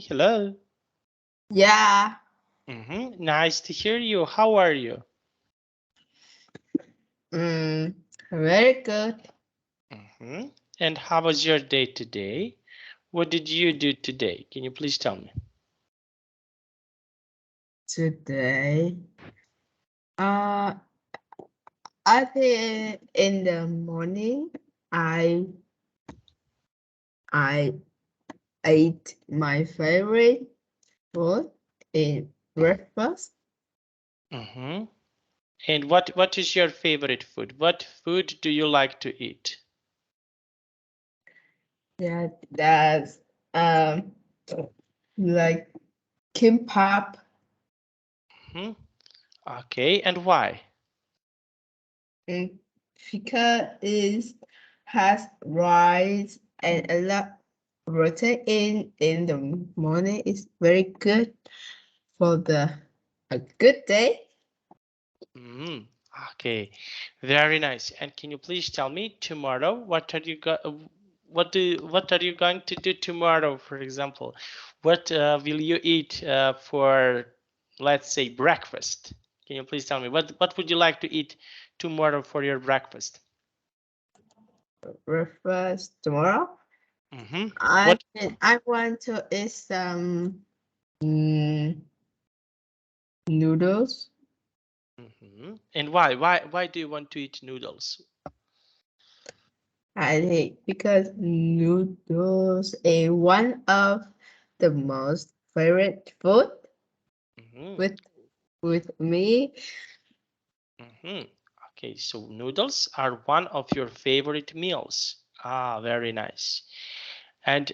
Hello. Yeah, Nice to hear you. How are you? very good. And how was your day today? What did you do today? Can you please tell me? Today, uh, I think in the morning, I I ate my favorite food in breakfast. And what is your favorite food? What food do you like to eat? Yeah, that's like kimbap. Okay, and why? Mm, because it has rice and a lot protein in the morning. It's very good for a good day. Okay, very nice. And can you please tell me tomorrow what are you what are you going to do tomorrow? For example, what will you eat for, let's say, breakfast? Can you please tell me what would you like to eat tomorrow for your breakfast? Breakfast tomorrow. I What? I want to eat some noodles. And why? Why do you want to eat noodles? I think because noodles is one of the most favorite food with with me. Okay, so noodles are one of your favorite meals. Ah, very nice. And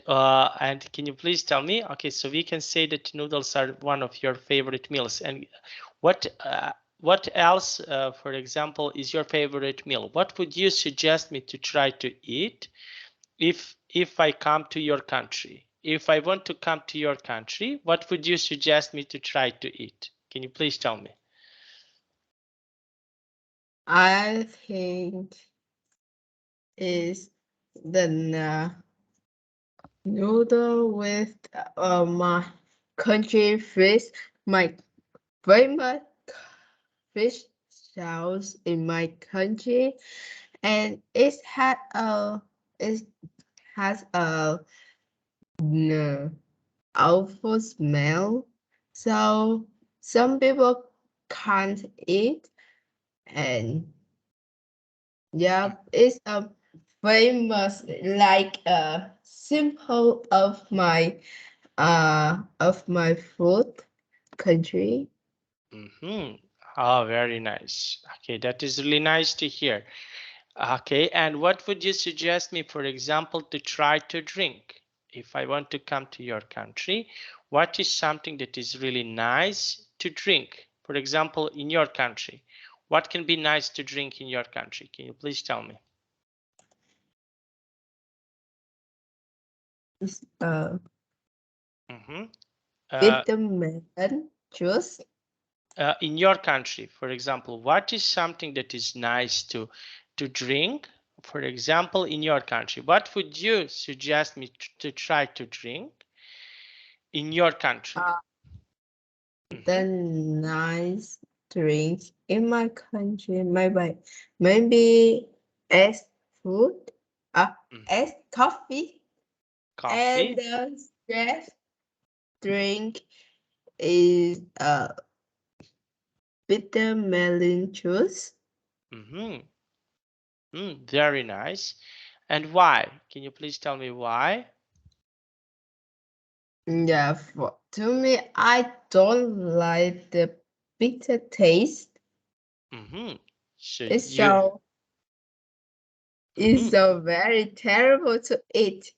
can you please tell me? Okay, so we can say that noodles are one of your favorite meals. And what what else, for example, is your favorite meal? What would you suggest me to try to eat if I come to your country? If I want to come to your country, what would you suggest me to try to eat? Can you please tell me? I think is the noodle with my country fish, my famous fish sauce in my country, and it has a awful smell, so some people can't eat, and yeah, it's a famous like a symbol of my food country. Oh, very nice. Okay, that is really nice to hear. Okay, and what would you suggest me, for example, to try to drink? If I want to come to your country, what is something that is really nice to drink? For example, in your country, what can be nice to drink in your country? Can you please tell me? It's Mm-hmm. vitamin juice. In your country, for example, what is something that is nice to drink? For example, in your country, what would you suggest me to try to drink in your country? Uh, the nice drinks in my country, maybe as food, as coffee, and Coffee. the stress drink is bitter melon juice. Very nice. And why? Can you please tell me why? Yeah, to me, I don't like the bitter taste. So It's you. so it's so very terrible to eat.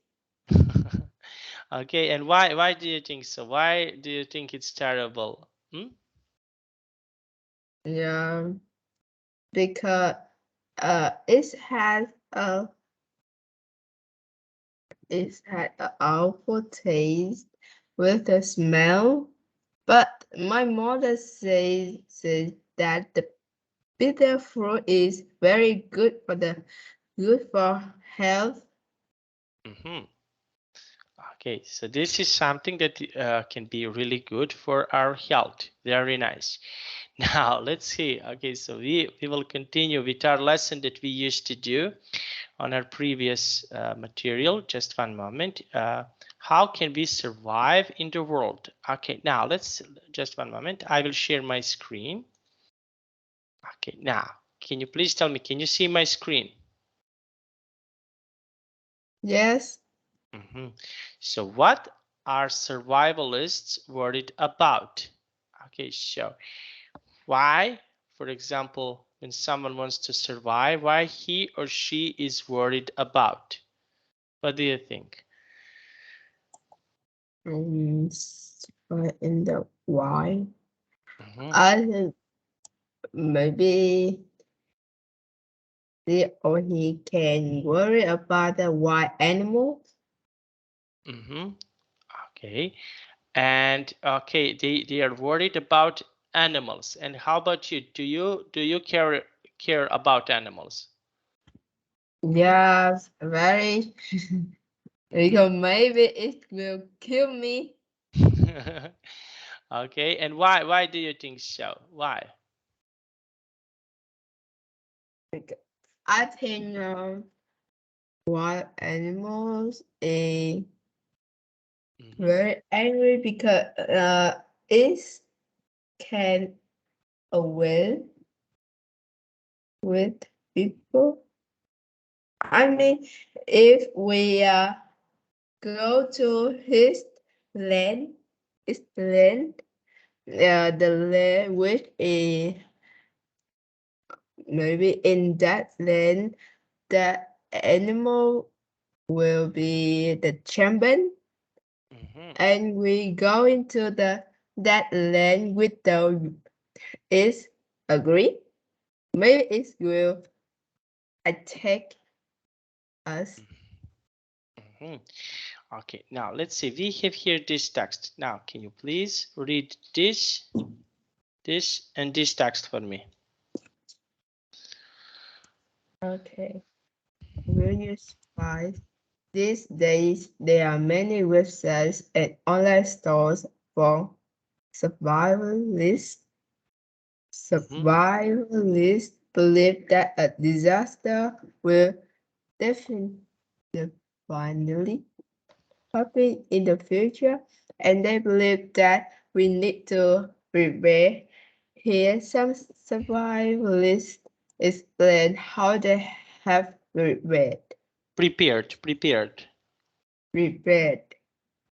Okay, and why do you think so? Why do you think it's terrible? Yeah, because it has a awful taste with the smell. But my mother says that the bitter fruit is very good for health. Okay, Okay, so this is something that can be really good for our health. Very nice. Now let's see. Okay, so we will continue with our lesson that we used to do on our previous material. Just one moment. How can we survive in the world? Okay, now let's just one moment. I will share my screen. Okay, now can you please tell me, can you see my screen? Yes. So what are survivalists worried about? Okay, so why, for example, when someone wants to survive, why he or she is worried about? What do you think? In the why? Mm-hmm. I think maybe they or he can worry about the wild animals. Mm-hmm. Okay. And okay, they are worried about animals. And how about you? Do you care about animals? Yes, very. Because maybe it will kill me. Okay, and why do you think so? Why? Because I think wild animals is very angry because it can away with people. I mean, if we go to his land, his land, the land which is maybe in that land, the animal will be the champion, and we go into the that land with the is agree. Maybe it will attack us. Mhm. Okay, now let's see. We have here this text. Now, can you please read this, and this text for me? Okay. Will you spies? These days, there are many websites and online stores for survivalists. Survivalists believe that a disaster will definitely happen in the future, and they believe that we need to prepare. Here, some survivalists explain how they have prepared. Prepared. Prepared.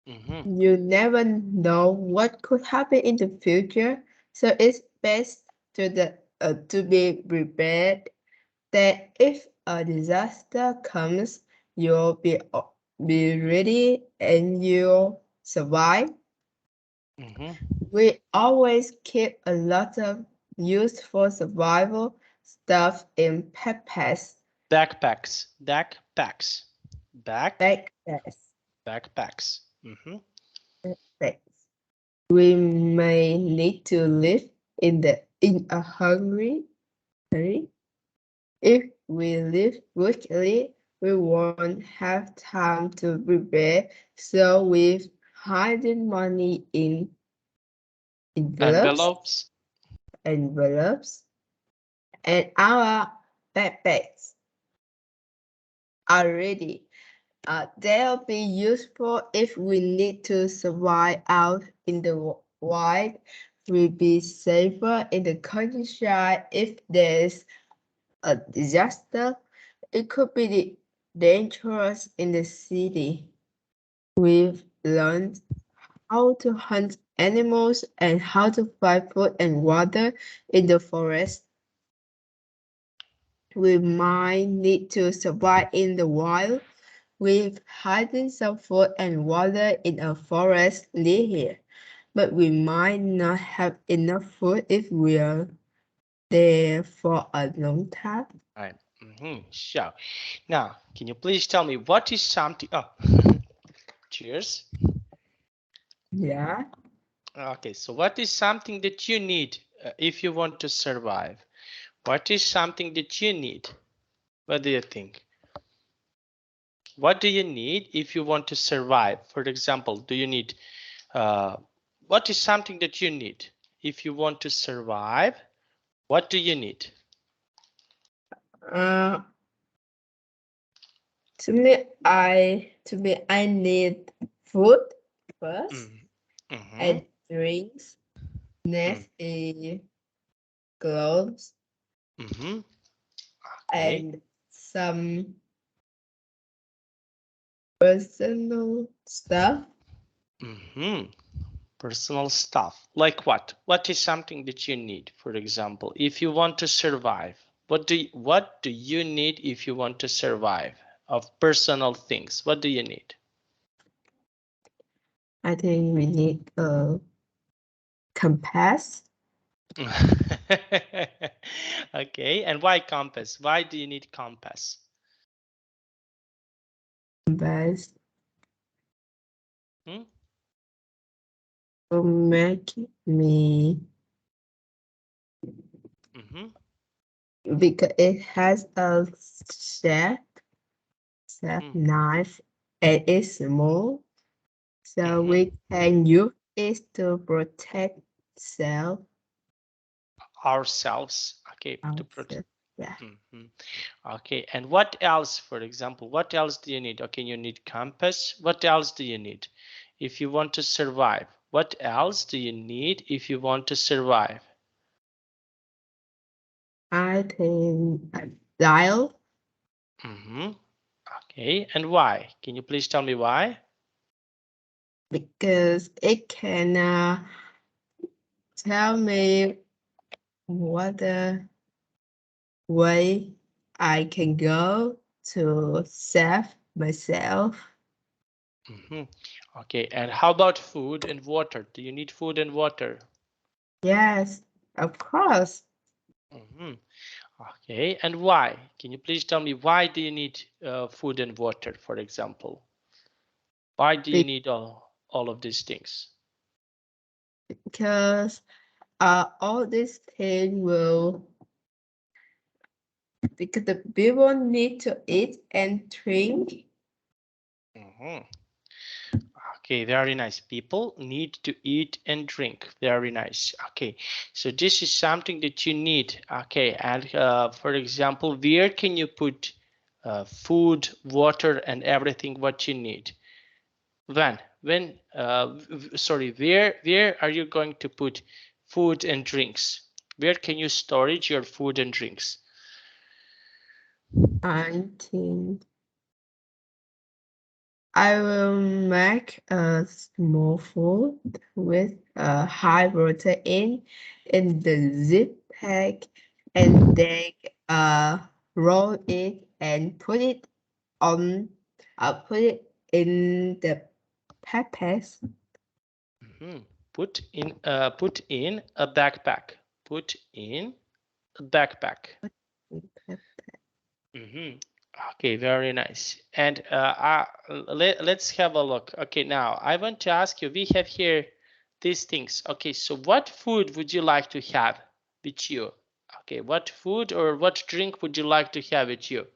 Mhm. You never know what could happen in the future, so it's best to be prepared. That if a disaster comes, you'll be ready and you'll survive. Mhm. We always keep a lot of useful survival stuff in backpacks. Backpacks. Backpacks. Backpacks. Mhm. Backpacks. We may need to live in a hurry. If we live quickly, we won't have time to prepare, so we've hidden money in envelopes, Envelopes. envelopes, and our backpacks are ready. They'll be useful if we need to survive out in the wild. We'll be safer in the countryside if there's a disaster. It could be dangerous in the city. We've learned how to hunt animals and how to find food and water in the forest. We might need to survive in the wild. We've hidden some food and water in a forest near here, but we might not have enough food if we're there for a long time. Right. So now, can you please tell me what is something? Oh, cheers. Yeah. Okay, so what is something that you need if you want to survive? What is something that you need? What do you think? What do you need if you want to survive? For example, do you need, what is something that you need? If you want to survive, what do you need? To me, I need food first Mm-hmm. and drinks. Mm. Next is clothes Mm-hmm. Okay. and some personal stuff. Mm-hmm. Personal stuff. Like what? What is something that you need? For example, if you want to survive, what do you need if you want to survive? Of personal things, what do you need? I think we need a compass. Okay, and why compass? Why do you need compass? Compass Hmm? will make me Mm-hmm. because it has a sharp Mm-hmm. knife and it's small, so Mm-hmm. we can use it to protect self Ourselves. Okay, to protect. ourselves. Yeah. Mm-hmm. Okay, and what else, for example, what else do you need? Okay, you need compass. What else do you need if you want to survive? What else do you need if you want to survive? I think a dial Mm-hmm. Okay, and why? Can you please tell me why? because it can tell me what the way I can go to save myself. Mm-hmm. Okay, and how about food and water? Do you need food and water? Yes, of course. Mm-hmm. Okay, and why? Can you please tell me why do you need food and water, for example? Why do you need all of these things? Because all these things will because the people need to eat and drink. Mm-hmm. Okay, very nice. People need to eat and drink. Very nice. Okay, so this is something that you need. Okay, and for example, where can you put food, water, and everything what you need? When? Sorry, where are you going to put food and drinks? Where can you storage your food and drinks? I think I will make a small food with a high protein in the zip pack and then roll it and put it in the pipette. Mhm. Put in a backpack. Put in a backpack. Hmm. Okay, very nice. And let's have a look. Okay, now I want to ask you, we have here these things. Okay, so what food would you like to have with you? Okay, what food or what drink would you like to have with you?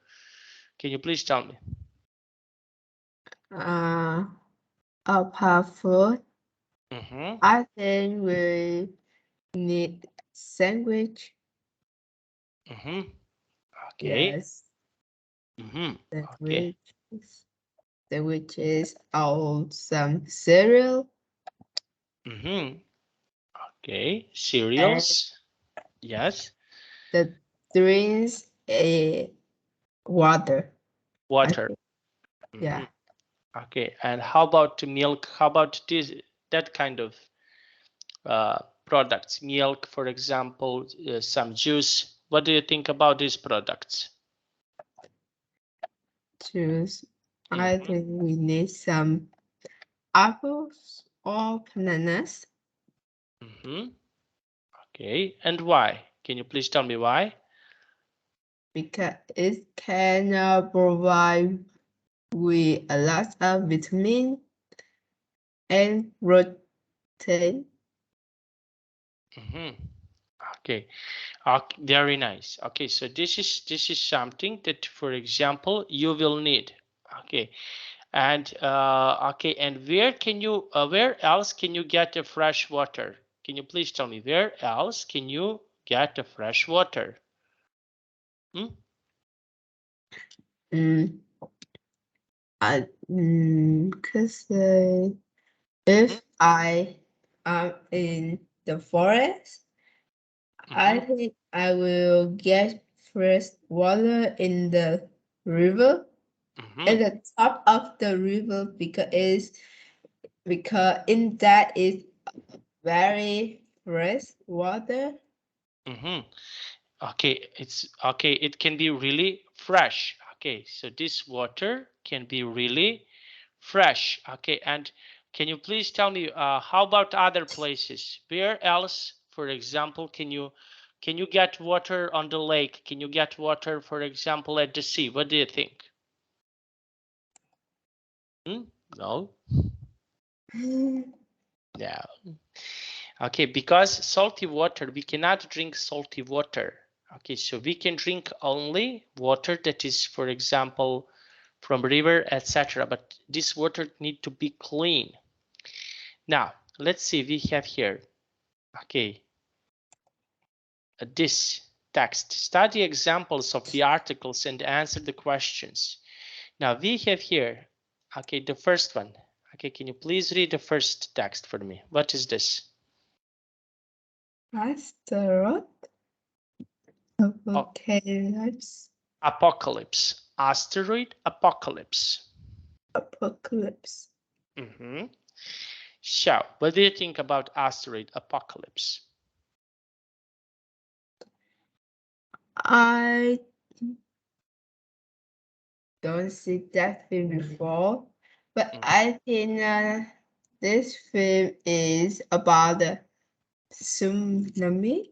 Can you please tell me? Uh, Apart food, Mm-hmm. I think we need sandwich. Mm-hmm. Okay. Yes, Mm-hmm. Okay. sandwiches. Sandwiches or some cereal Mm-hmm. Okay. and Cereals. Yes. the drinks water. I Water. think. Mm-hmm. Yeah. Okay. And how about milk? How about this that kind of products? Milk, for example, some juice. What do you think about these products? Juice. I Mm-hmm. think we need some apples or bananas Mm-hmm. Okay. And why? Can you please tell me why? because it can provide with a lot of vitamin and protein. Mm-hmm. Okay. Very nice. Okay, so this is something that, for example, you will need. Okay, and okay, and where else can you get a fresh water? Can you please tell me where else can you get a fresh water? Hmm? Cause if I am in the forest, I think I will get fresh water in the river at the top of the river because in that is very fresh water. Okay, it's okay. It can be really fresh. Okay, so this water can be really fresh. Okay, and can you please tell me how about other places? Where else, for example, can you get water on the lake? Can you get water, for example, at the sea? What do you think? No. Yeah. Okay, because salty water, we cannot drink salty water. Okay, so we can drink only water that is, for example, from river, etc. But this water need to be clean. Now, let's see, we have here, okay, this text. Study examples of the articles and answer the questions. Now, we have here, okay, the first one. Okay, can you please read the first text for me? What is this? Asteroid? Okay, let's Apocalypse. Asteroid apocalypse. apocalypse. So, what do you think about asteroid apocalypse? I don't see that film before, but I think this film is about the tsunami.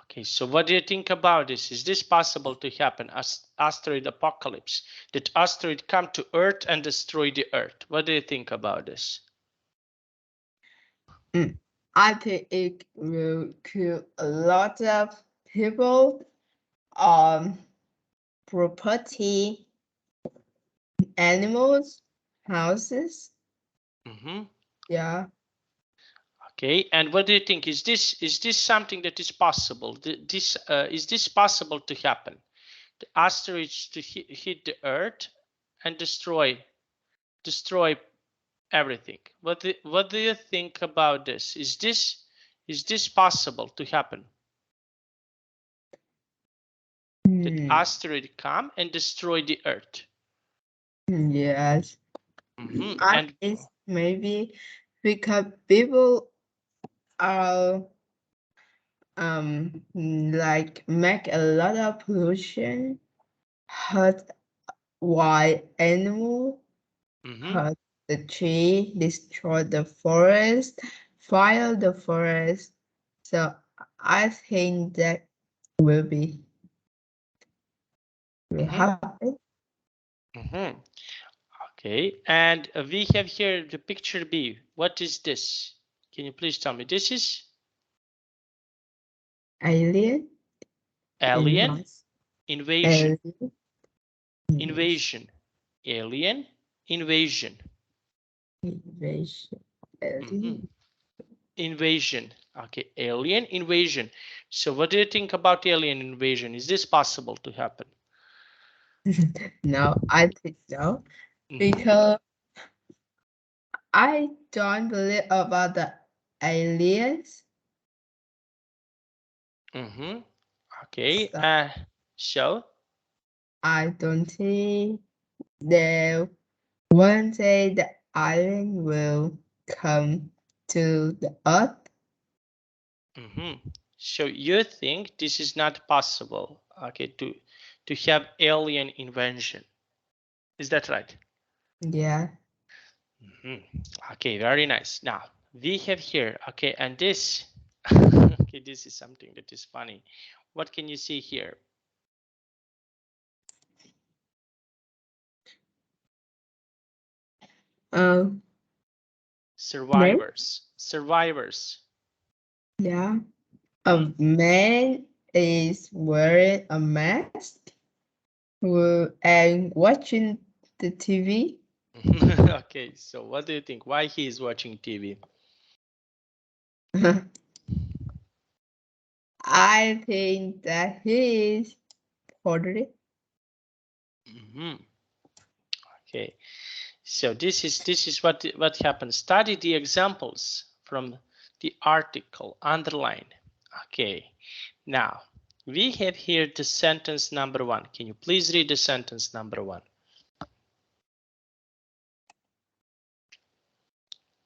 Okay, so what do you think about this? Is this possible to happen as asteroid apocalypse? That asteroid come to Earth and destroy the Earth? What do you think about this? I think it will kill a lot of people, property, animals, houses. Yeah. Okay, and what do you think? Is this something that is possible? This is this possible to happen? The asteroids to hit the Earth and destroy everything. What do you think about this? Is this possible to happen? That asteroid come and destroy the Earth. Yes. I And think maybe because people are like make a lot of pollution, hurt wild animal, hurt the tree, destroy the forest, fire the forest. So I think that will be will happen. Okay, and we have here the picture B. What is this? Can you please tell me? This is Alien. alien invasion. Alien. Invasion. Alien invasion. Invasion. Alien. Invasion. Okay, alien invasion. So what do you think about alien invasion? Is this possible to happen? No, I think no. Because I don't believe about the aliens. Okay. So So I don't think that one day the alien will come to the earth. so you think this is not possible? Okay, to have alien invention. Is that right? Yeah. Okay, very nice. Now we have here. Okay, and this. Okay, this is something that is funny. What can you see here? Survivors. Survivors. Yeah. A man is wearing a mask. And watching the TV. Okay, so what do you think? Why he is watching TV? I think that he is bored. Okay, so this is what happens. Study the examples from the article, underline. Okay, now we have here the sentence number 1. Can you please read the sentence number 1?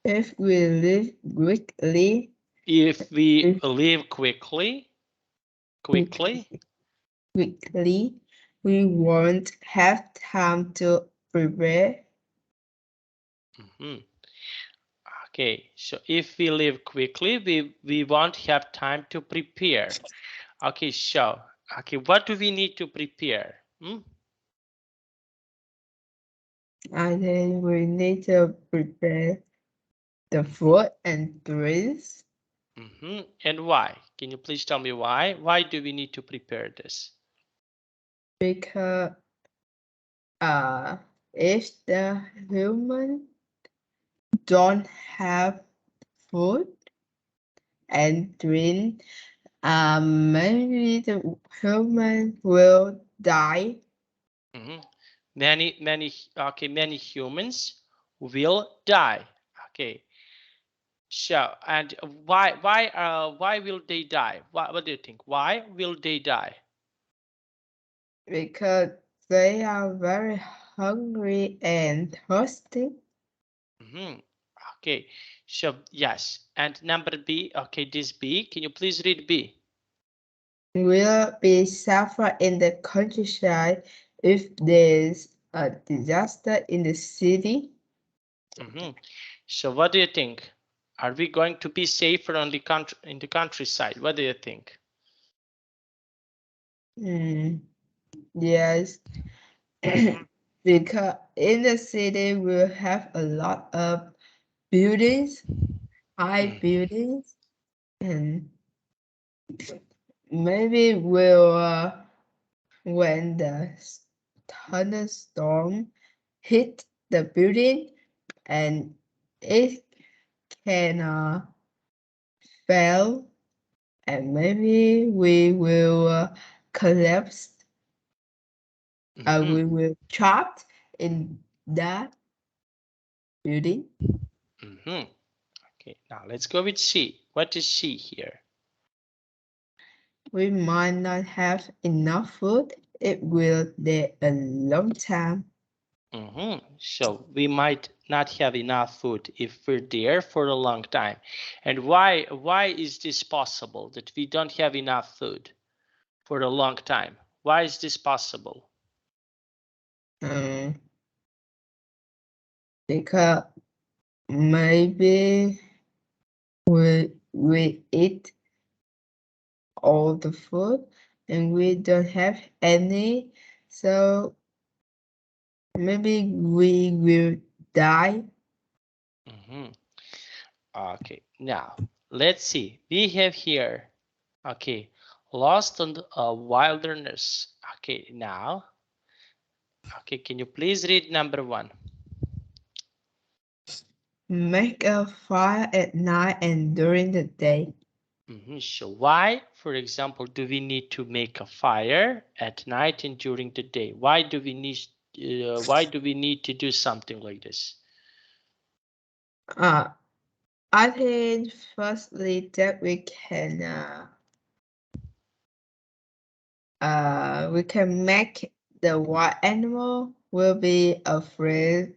If we live quickly, If we leave quickly, we won't have time to prepare. Okay, so if we leave quickly, we won't have time to prepare. Okay, so what do we need to prepare? And then we need to prepare the food and drinks. And why? Can you please tell me why? Why do we need to prepare this? Because if the human don't have food and drink, maybe the human will die. Many humans will die. Okay. So, and why will they die? What do you think? Why will they die? Because they are very hungry and thirsty. Okay, so yes, and number B. Okay, this B. Can you please read B? Will be suffer in the countryside if there's a disaster in the city. So, what do you think? Are we going to be safer on the country in the countryside? What do you think? Yes, because in the city we'll have a lot of buildings, high buildings, and maybe when the thunderstorm hit the building and it can fail, and maybe we will collapse. We will trapped in that building. Okay, now let's go with C. What is C here? We might not have enough food. It will take a long time. So we might not have enough food if we're there for a long time. And why is this possible that we don't have enough food for a long time? Why is this possible? Because maybe we eat all the food and we don't have any, so maybe we will die. Okay, now let's see. We have here, okay, lost on the wilderness. Okay, now, okay, can you please read number 1? Make a fire at night and during the day. So why, for example, do we need to make a fire at night and during the day? Why do we need to do something like this? I think firstly that we can make the wild animal will be afraid,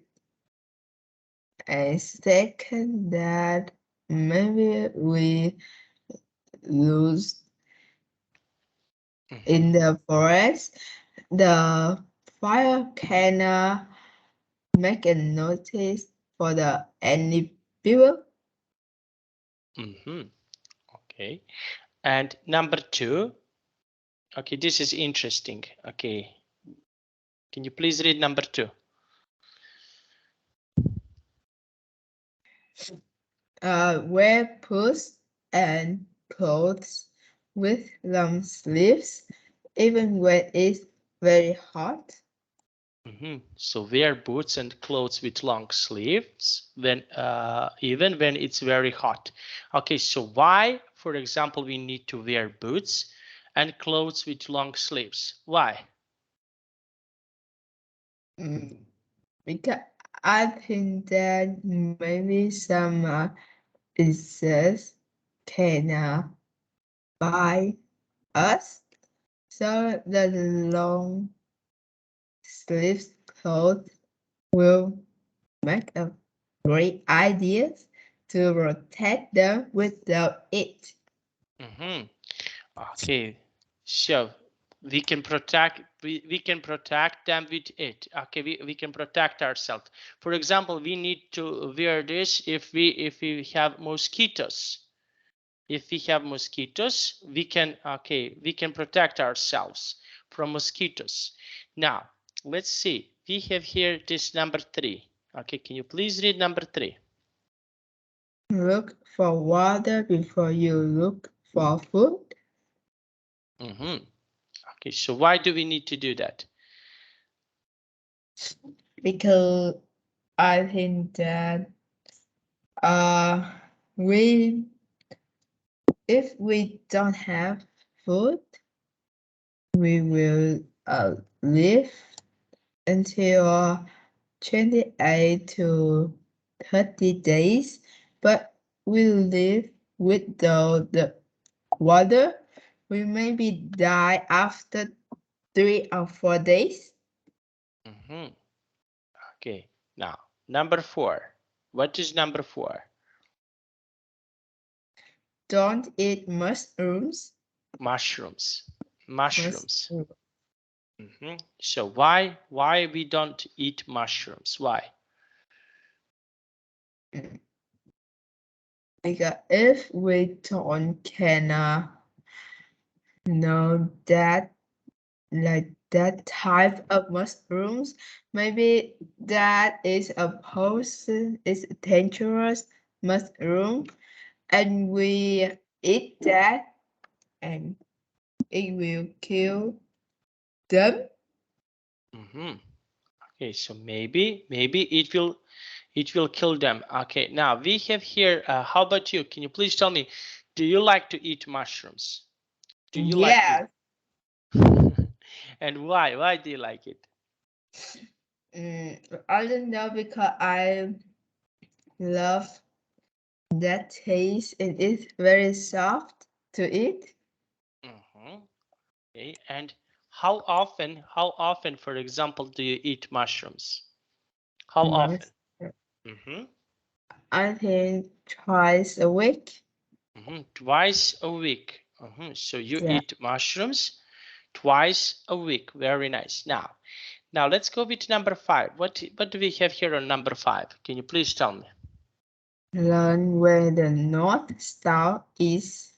and second that maybe we lose in the forest. The fire can make a notice for the any people. Okay, and number 2. Okay, this is interesting. Okay, can you please read number 2? Wear boots and clothes with long sleeves, even when it's very hot. So wear boots and clothes with long sleeves when even when it's very hot. Okay, so why, for example, we need to wear boots and clothes with long sleeves? Why? Because I think that maybe some insects can bite us, so the long sleeves clothes will make a great idea to protect them without it. Okay, so we can protect them with it. Okay, we can protect ourselves. For example, we need to wear this if we have mosquitoes. If we have mosquitoes, we can protect ourselves from mosquitoes. Now let's see, we have here this number 3. Okay, can you please read number 3? Look for water before you look for food. Okay, so why do we need to do that? Because I think that we if we don't have food, we will live until 28 to 30 days, but we live without the water. We maybe die after 3 or 4 days. Okay, now number 4. What is number 4? Don't eat mushrooms. Mushrooms. Mushroom. So why we don't eat mushrooms? Why? Because if we don't can know that like that type of mushrooms, maybe that is a poison, is a dangerous mushroom, and we eat that and it will kill them. Okay, so maybe it will kill them. Okay, now we have here, how about you? Can you please tell me, do you like to eat mushrooms? Do you like to? Yes. And why do you like it? I don't know because I love that taste. It is very soft to eat. Okay, and how often, for example, do you eat mushrooms? How often? Most, I think twice a week. Twice a week. So you Yeah. eat mushrooms twice a week. Very nice. Now let's go with number 5. What do we have here on number 5? Can you please tell me? Learn where the North Star is.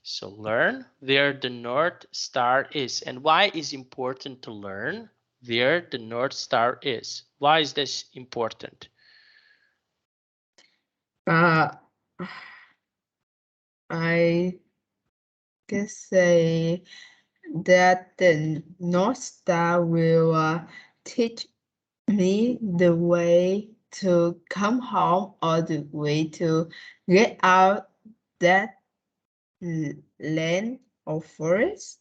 So learn where the North Star is. And why is important to learn where the North Star is? Why is this important? I can say that the North Star will teach me the way to come home or the way to get out that land or forest.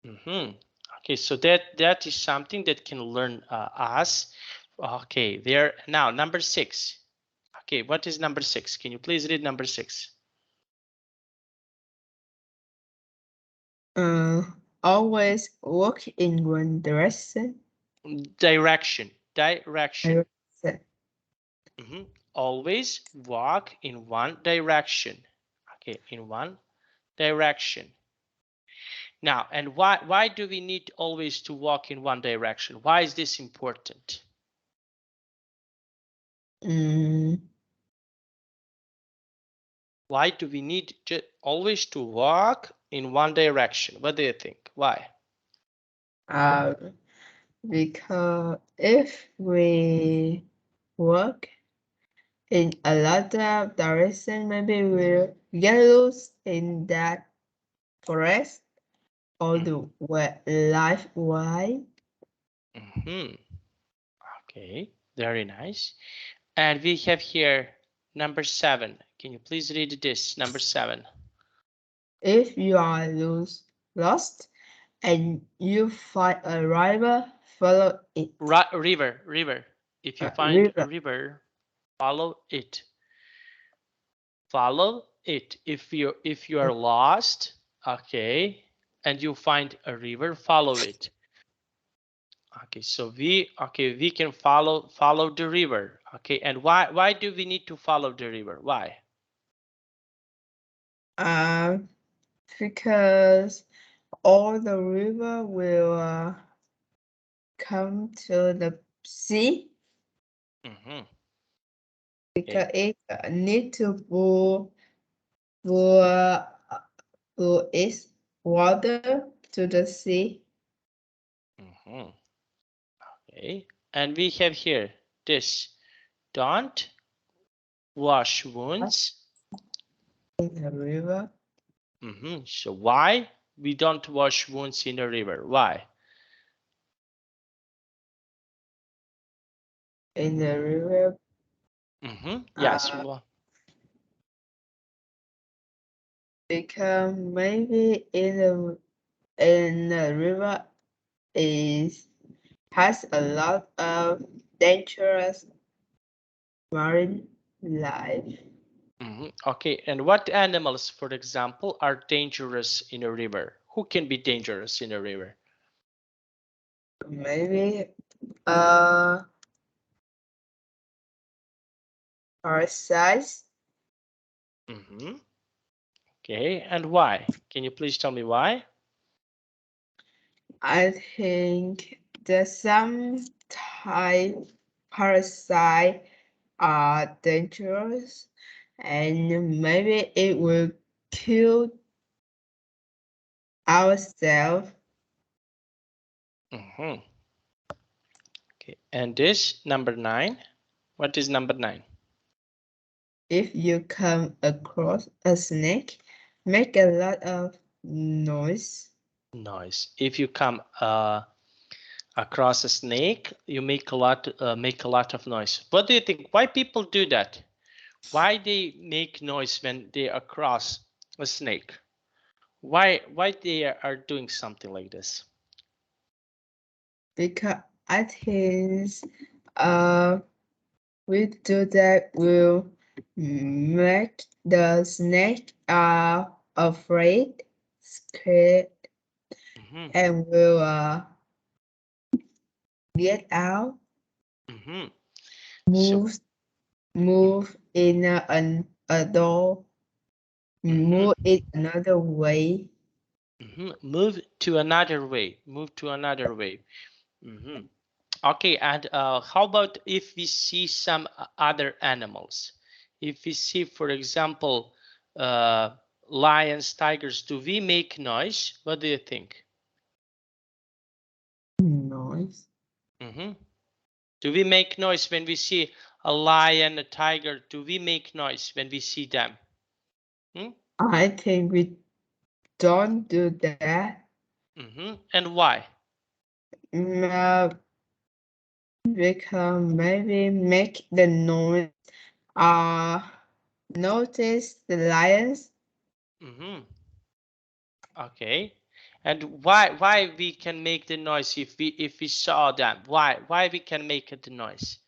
Okay, so that is something that can learn us. Okay, there now number 6. Okay, what is number 6? Can you please read number 6? Always walk in one direction. Direction. Direction. Always walk in one direction. Okay, in one direction. Now, and why do we need always to walk in one direction? Why is this important? Why do we need always to walk in one direction? What do you think? Why? Because if we work in a lot of direction, maybe we'll get lost in that forest. all the life way. Okay, very nice. And we have here number 7. Can you please read this? Number 7. If you are lost and you find a river, follow it. River. If you find a river, follow it. Follow it. If you are lost, okay, and you find a river, follow it. Okay, so we can follow the river. Okay, and why do we need to follow the river? Why? Because all the river will come to the sea. Because Okay. it need to pour its water to the sea. Okay, and we have here this: don't wash wounds in the river. So why we don't wash wounds in a river? Why? In the river. Yes. Because maybe in the river has a lot of dangerous marine life. Okay, and what animals, for example, are dangerous in a river? Who can be dangerous in a river? Maybe parasites. Okay, and why? Can you please tell me why? I think that some type parasite are dangerous and maybe it will kill ourselves. Okay, and this number 9. What is number 9? If you come across a snake, make a lot of noise. If you come across a snake, you make a lot of noise. What do you think? Why people do that? Why they make noise when they are across a snake? Why they are doing something like this? Because I think we do that will make the snake afraid, scared, and will get out, So move in a door, move it another way. move to another way. Okay, and how about if we see some other animals? If we see, for example, lions, tigers, do we make noise? What do you think? Noise. Do we make noise when we see a lion, a tiger? Do we make noise when we see them? I think we don't do that. And why? Because maybe make the noise. Notice the lions. Okay. And why we can make the noise if we saw them? Why we can make the noise?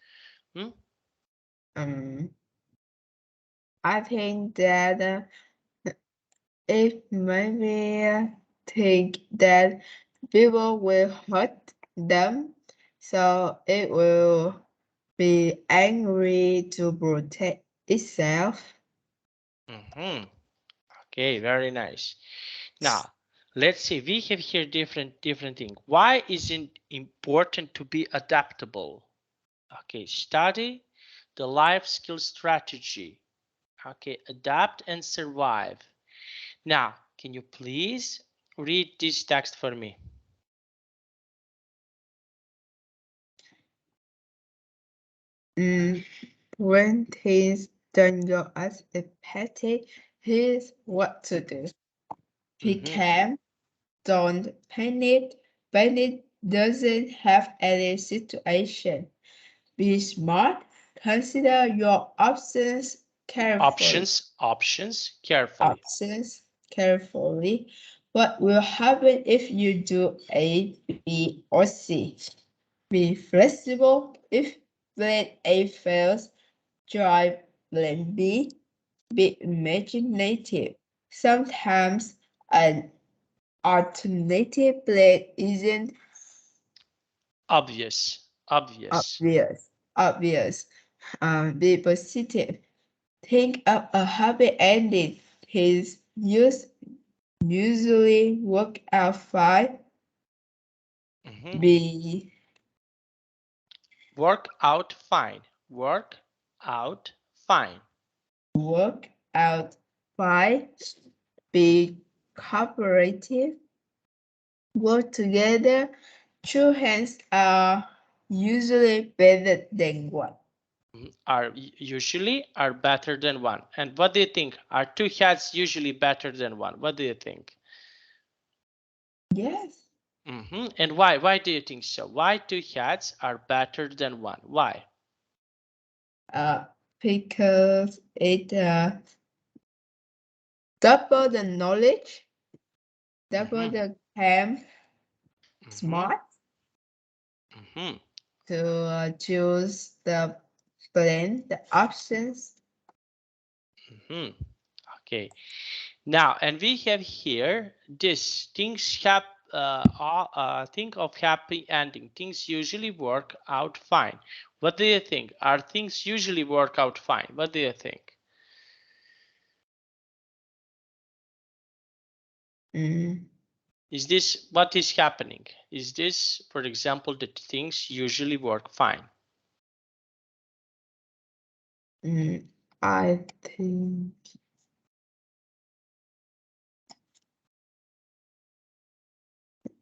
I think that it maybe think that people will hurt them, so it will be angry to protect itself. Okay, very nice. Now, let's see. We have here different thing. Why is it important to be adaptable? Okay, study the life skill strategy. Okay, adapt and survive. Now, can you please read this text for me? When things don't go as expected, here's what to do. Be calm, don't panic. Panic doesn't have any situation. Be smart. Consider your options carefully. Options carefully. Options carefully. What will happen if you do A, B, or C? Be flexible. If plan A fails, try plan B. Be imaginative. Sometimes an alternative plan isn't Obvious. obvious. Be positive. Think of a happy ending. His usually work out fine. Be Work out fine. Work out fine. work out fine. Be cooperative. Work together. Two hands are usually better than one. Are usually are better than one. And what do you think? Are two heads usually better than one? What do you think? Yes. And why? Why do you think so? Why two heads are better than one? Why? Because it double the knowledge, double the time, smart to choose the plan, the options. Okay. Now, and we have here this think of happy ending. Things usually work out fine. What do you think? Are things usually work out fine? What do you think? Is this what is happening? Is this, for example, that things usually work fine? I think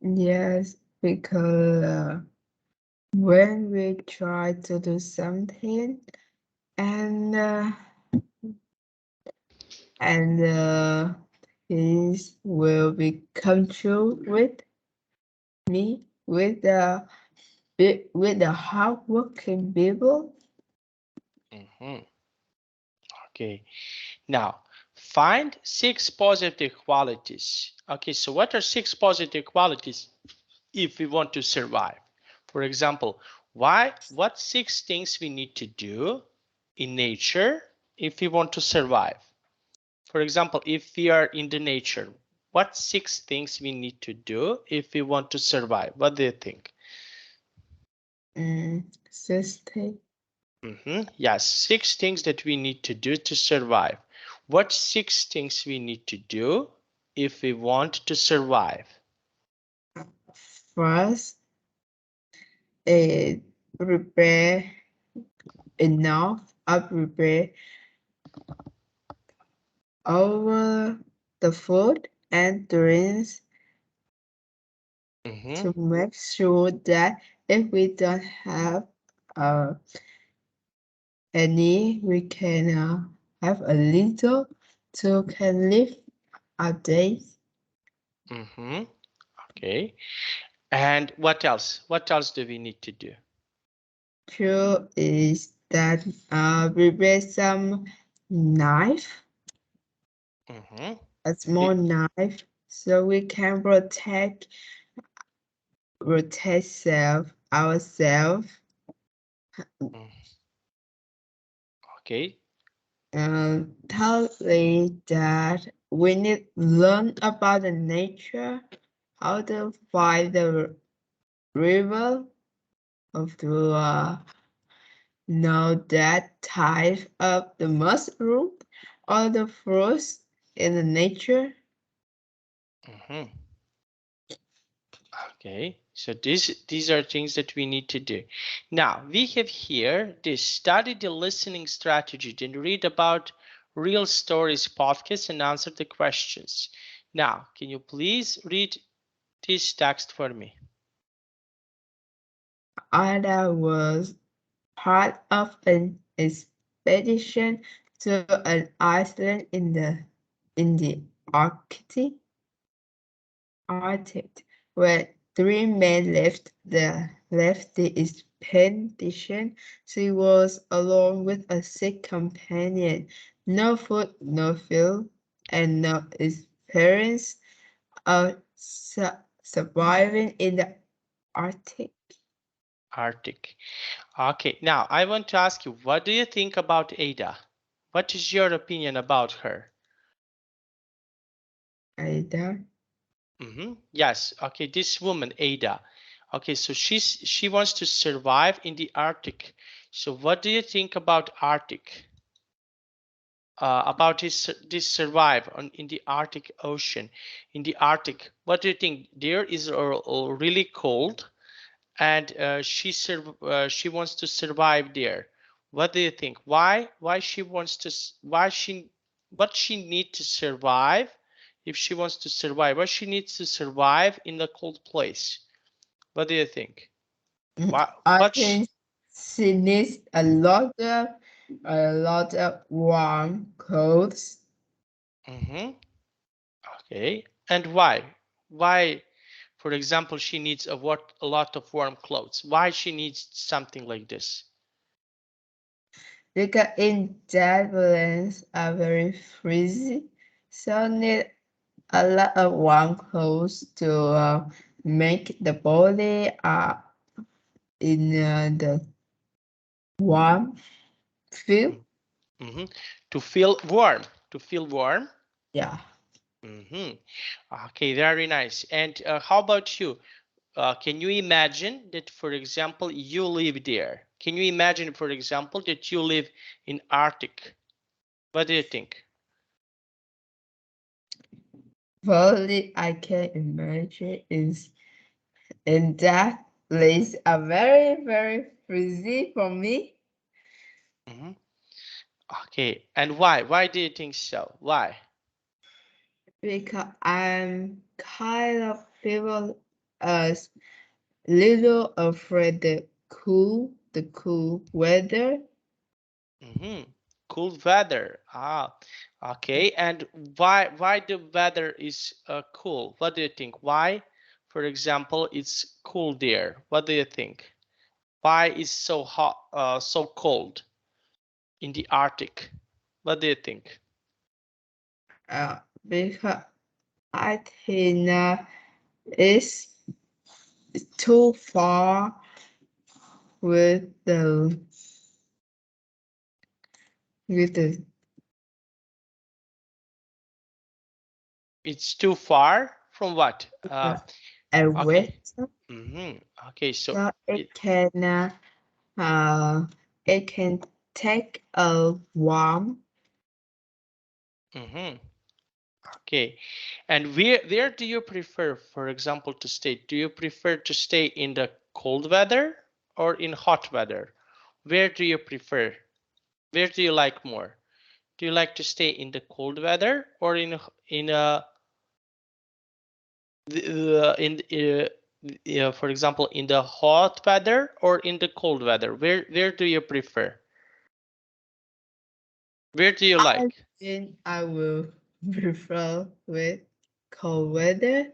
yes, because when we try to do something and things will become true with me with the hardworking people. Okay. Now, find 6 positive qualities. Okay, so what are 6 positive qualities if we want to survive? For example, what 6 things we need to do in nature if we want to survive? For example, if we are in the nature, what 6 things we need to do if we want to survive? What do you think? Sustain. Yes, 6 things that we need to do to survive. What 6 things we need to do if we want to survive? First, prepare enough. Prepare over the food and drinks to make sure that if we don't have uh, any, we can have a little to can live our days. Okay. And what else? What else do we need to do? True is that prepare some knife, a small knife, so we can protect ourselves. Okay. Tell me that we need to learn about the nature, how to find the river, of to know that type of the mushroom or the fruits in the nature. Okay, so these are things that we need to do. Now we have here this study the listening strategy, then read about real stories podcast and answer the questions. Now, can you please read this text for me? Ada was part of an expedition to an island in the Arctic. Arctic, where three men left the expedition. She was alone with a sick companion. No food, no fuel, and no experience of surviving in the Arctic. Arctic. Okay, now I want to ask you, what do you think about Ada? What is your opinion about her? Ada. Yes, okay, this woman, Ada. Okay, so she wants to survive in the Arctic. So what do you think about Arctic? About this survive in the Arctic Ocean, in the Arctic. What do you think? There is really cold, and she wants to survive there. What do you think? Why she wants to? Why she? What she need to survive? If she wants to survive, what she needs to survive in the cold place? What do you think? I What? think she needs a lot of warm clothes Mm-hmm. Okay. And why? Why? For example, she needs a lot of warm clothes. Why she needs something like this? because in that balance are very freezing, so need a lot of warm clothes to make the body in the warm feel. Mm-hmm. To feel warm. To feel warm. Yeah. Mm-hmm. Okay, very nice. And how about you? Can you imagine that, for example, you live there? Can you imagine, for example, that you live in Arctic? What do you think? Probably I can imagine is in that place are very, very freezing for me Mm-hmm. Okay, and why? Why do you think so? Why? because I'm kind of feel a little afraid the cool weather. Mm-hmm. Cool weather. Okay. And why the weather is cool? What do you think? Why, for example, it's cool there? What do you think? Why is so hot, so cold in the Arctic? What do you think? Because I think it's too far with the It's too far from what? Okay. weather, Okay. So so it. it can take a warm. Mhm. Okay. And where do you prefer, for example, to stay? Do you prefer to stay in the cold weather or in hot weather? Where do you prefer? Where do you like more? Do you like to stay in the cold weather or for example, in the hot weather or in the cold weather? Where do you prefer? Where do you I like? think I will prefer with cold weather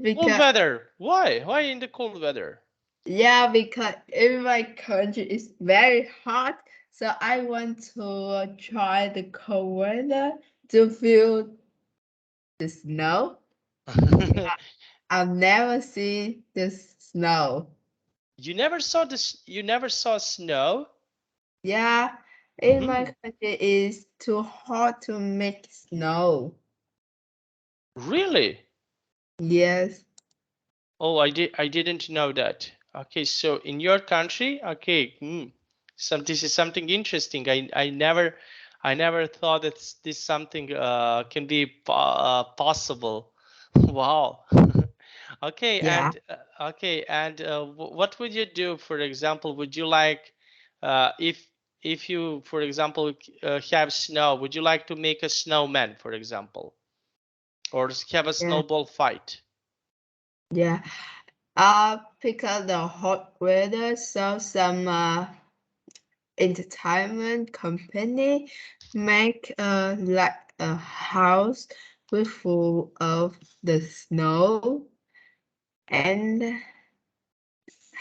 Cold because weather. Why? Why in the cold weather? yeah, because in my country it's very hot, so I want to try the cold weather to feel the snow. Yeah, I've never seen the snow. You never saw this. You never saw snow. Yeah, in my Hmm. country it's too hot to make snow. Really? Yes, Oh, I didn't know that. Okay, so in your country, okay, this is something interesting. I never thought that this something can be possible. Wow. Okay, yeah. what would you do, for example? Would you like, if you, for example, have snow, would you like to make a snowman, for example, or have a Yeah, snowball fight? yeah. Because the hot weather, so some entertainment company make like a house full of the snow and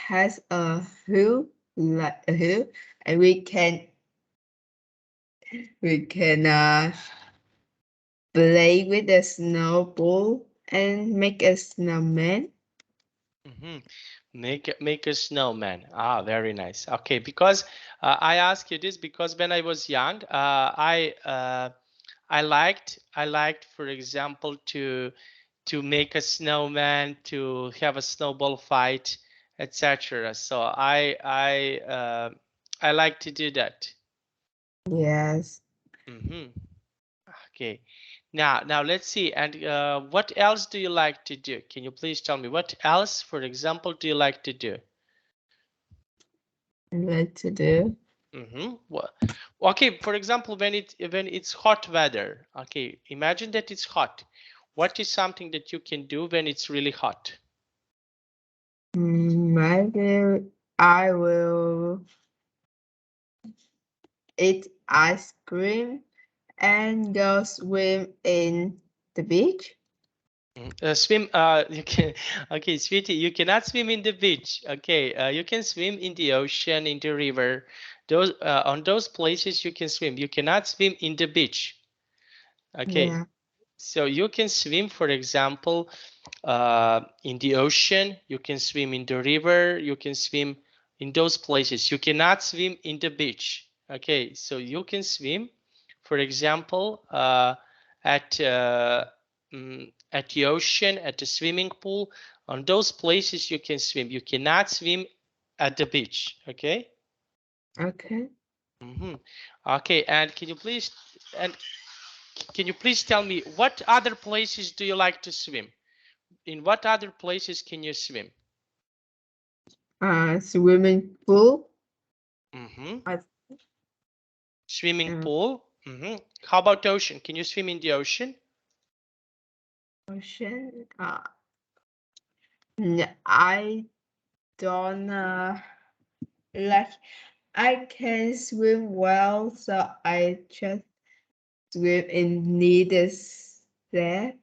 has a hill like a hill, and we can play with the snowball and make a snowman. Mm-hmm. Make a snowman. Ah, very nice. Okay, because I ask you this because when I was young, I liked, for example, to make a snowman, to have a snowball fight, etc. So I like to do that. Yes. Mm-hmm. Okay. Now let's see. And what else do you like to do? Can you please tell me what else, for example, do you like to do? What to do? Mm-hmm. Okay, for example, when it's hot weather. Okay, imagine that it's hot. What is something that you can do when it's really hot? Maybe I will eat ice cream and go swim in the beach. Swim. You can. Okay, sweetie, you cannot swim in the beach. Okay, you can swim in the ocean, in the river. Those on those places you can swim. You cannot swim in the beach. Okay, Yeah. so you can swim, for example, in the ocean. You can swim in the river. You can swim in those places. You cannot swim in the beach. Okay, so you can swim, for example, at at the ocean, at the swimming pool. On those places you can swim. You cannot swim at the beach. Okay. Okay. Mm-hmm. Okay, and can you please tell me what other places do you like to swim? In what other places can you swim? Swimming pool. Mm-hmm. Uh, Swimming pool. Mm-hmm. How about ocean? Can you swim in the ocean? Ocean. I don't like. I can swim well, so I just swim in near sand.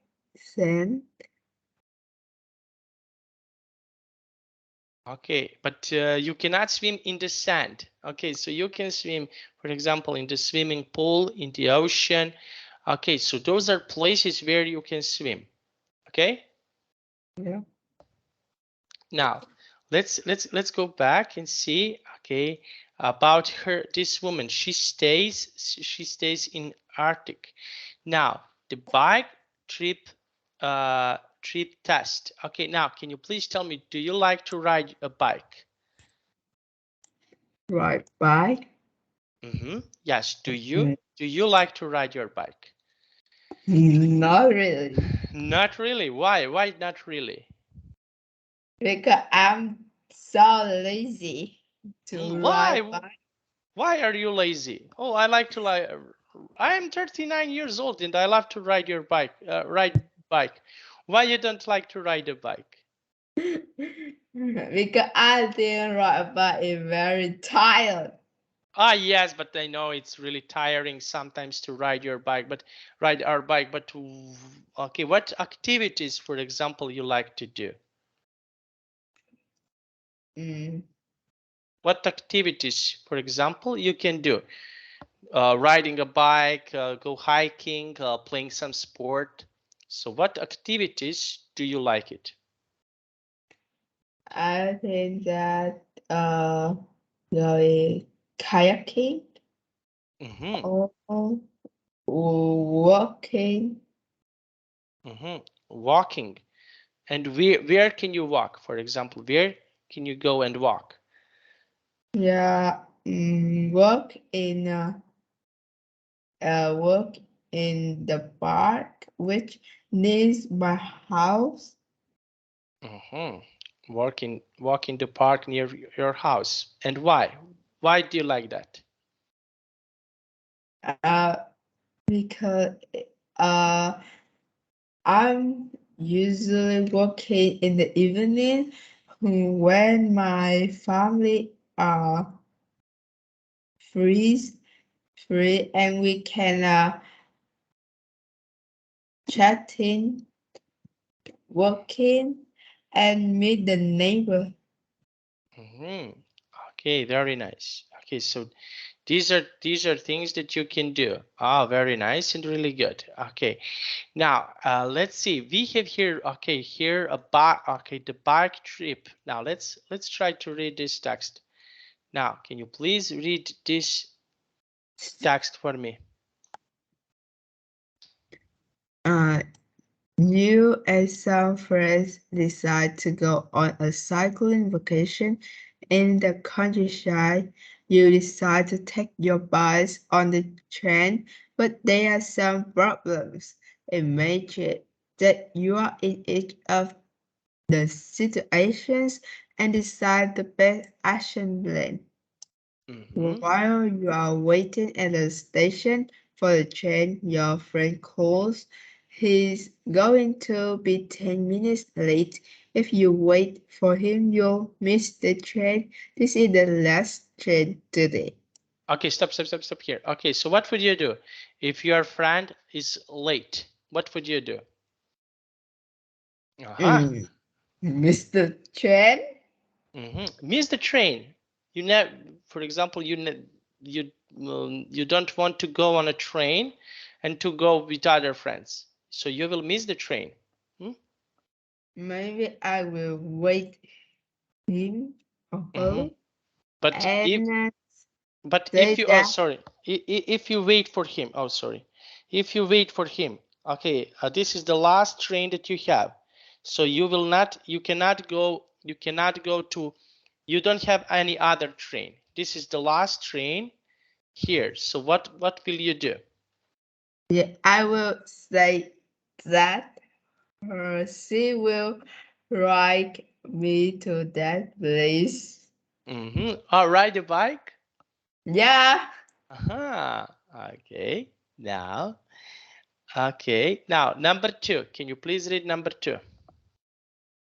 Okay, but you cannot swim in the sand. Okay, so you can swim, for example, in the swimming pool, in the ocean. Okay, so those are places where you can swim. Okay. Yeah. Now, let's go back and see. Okay, about this woman. She stays in Arctic. Now, the bike trip trip test. Okay, now can you please tell me, do you like to ride a bike? Right. Bye. Yes, do you? Mm, Do you like to ride your bike? Not really, Not really. Why not really? because I'm so lazy to ride Why? bike. Why are you lazy? Oh, I like to like. I am 39 years old and I love to ride your bike. Ride bike. Why you don't like to ride a bike? Because I think ride bike is very tired. Ah, yes, but I know it's really tiring sometimes to ride your bike, but ride our bike. But okay, what activities, for example, you like to do? Mm. What activities, for example, you can do? Riding a bike, go hiking, playing some sport. So, what activities do you like it? I think that like kayaking Mm-hmm. or walking. Mm-hmm. Walking. And where can you walk? For example, where can you go and walk? Yeah, walk in the park, which needs my house. Mm-hmm. Walk in the park near your house. And why? Why do you like that? Uh, because uh, I'm usually working in the evening when my family are free, free, and we can chatting, working, and meet the neighbor. Okay, very nice. Okay, so these are things that you can do. Very nice and really good. Okay, now let's see. We have here. Okay, here a bar. Okay, the bike trip. Now let's try to read this text. Now, can you please read this text for me? You and some friends decide to go on a cycling vacation in the countryside. You decide to take your bikes on the train, but there are some problems. Imagine that you are in each of the situations and decide the best action plan. While you are waiting at the station for the train, your friend calls. He's going to be 10 minutes late. If you wait for him, you'll miss the train. This is the last train today. Okay, stop here. Okay, so what would you do if your friend is late? What would you do? Miss the train? Miss the train. You never, for example, you don't want to go on a train and to go with other friends, so you will miss the train. Maybe I will wait him or her But if and if say you that. sorry, if you wait for him, sorry, if you wait for him, okay, this is the last train that you have, so you cannot go to, you don't have any other train. This is the last train here. So what will you do? Yeah, I will say that she will ride me to that place. Ride a bike. Yeah, Okay. Now, okay. Now, number two. Can you please read number two?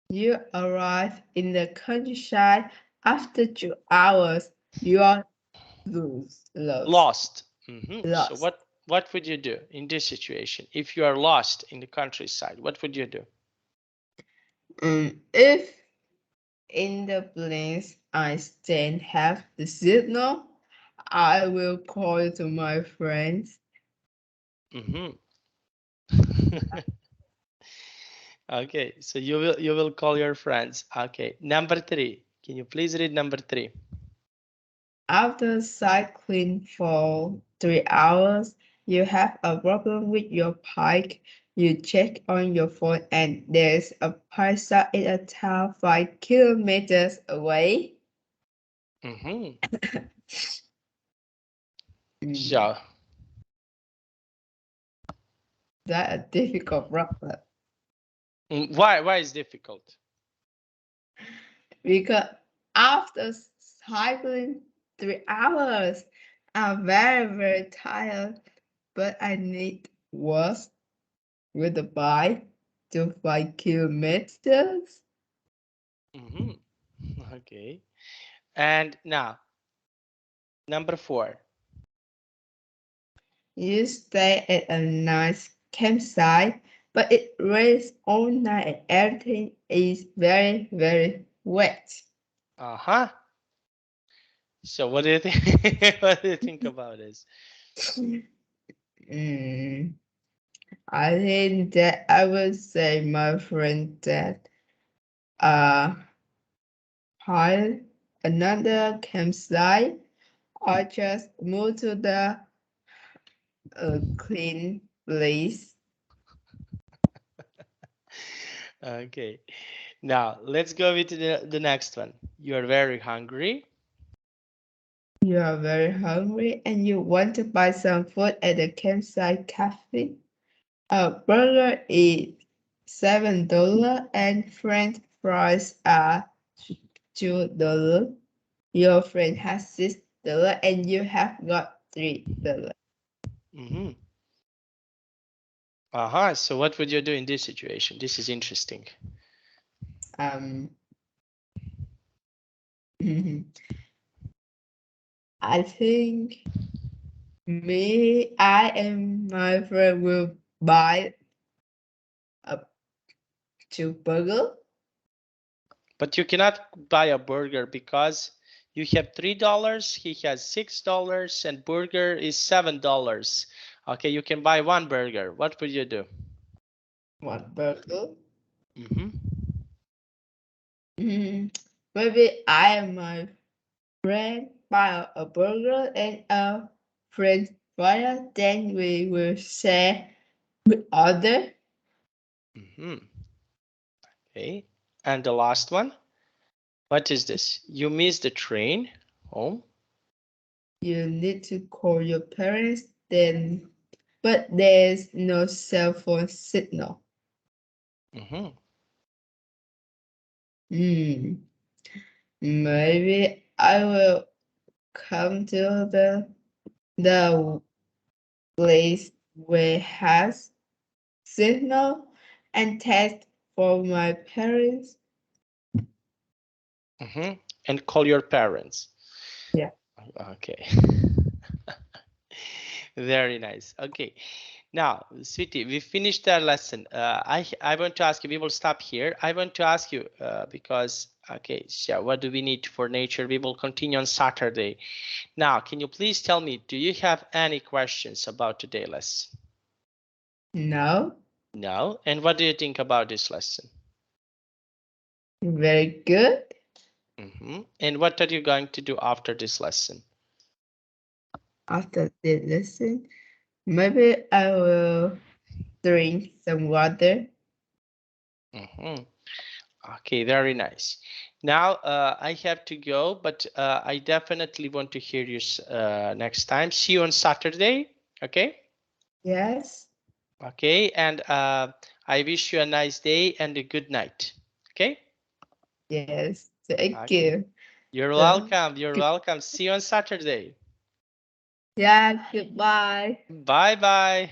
you arrive in the countryside after 2 hours. You are lost. Lost. So Lost. what would you do in this situation if you are lost in the countryside? What would you do? If in the place I stand have the signal, I will call to my friends. Okay, so you will call your friends. Okay, number three. Can you please read number three? After cycling for 3 hours, you have a problem with your bike. You check on your phone and there's a pizza in a town 5 kilometers away. So, That's a difficult problem why is difficult? because after cycling 3 hours, I'm very tired, but I need work with the bike to 5 kilometers. Okay, and now number four. You stay at a nice campsite, but it rains all night and everything is very wet. So what do you think? What do you think about this? Mm, I think that I would say my friend that hire another campsite or just move to the clean place. Okay, now let's go with the next one. You are very hungry. You are very hungry and you want to buy some food at the campsite cafe. A burger is $7 and French fries are $2. Your friend has $6 and you have got $3. So what would you do in this situation? This is interesting. Um, I think I and my friend will buy to burger. But you cannot buy a burger because you have $3, he has $6, and burger is $7. Okay, you can buy one burger. What would you do? One burger. Mm-hmm. Maybe I and my friend buy a burger and a French fry, then we will share with other. Mm-hmm. Okay, and the last one. What is this? You miss the train home? You need to call your parents then, but there's no cell phone signal. Mm-hmm. Maybe I will come to the place where has signal and test for my parents. Mm-hmm. And call your parents. Yeah. Okay. Very nice. Okay. Now, sweetie, we finished our lesson. I want to ask you, we will stop here. I want to ask you because, okay, so what do we need for nature? We will continue on Saturday. Now, can you please tell me, do you have any questions about today's lesson? No. No? And what do you think about this lesson? Very good. And what are you going to do after this lesson? After the lesson, maybe I will drink some water. Okay, very nice. Now I have to go, but I definitely want to hear you next time. See you on Saturday. Okay. Yes. Okay, and I wish you a nice day and a good night. Okay. Yes. Thank Okay. you. You're So, welcome. You're welcome. See you on Saturday. yeah, goodbye. Bye bye.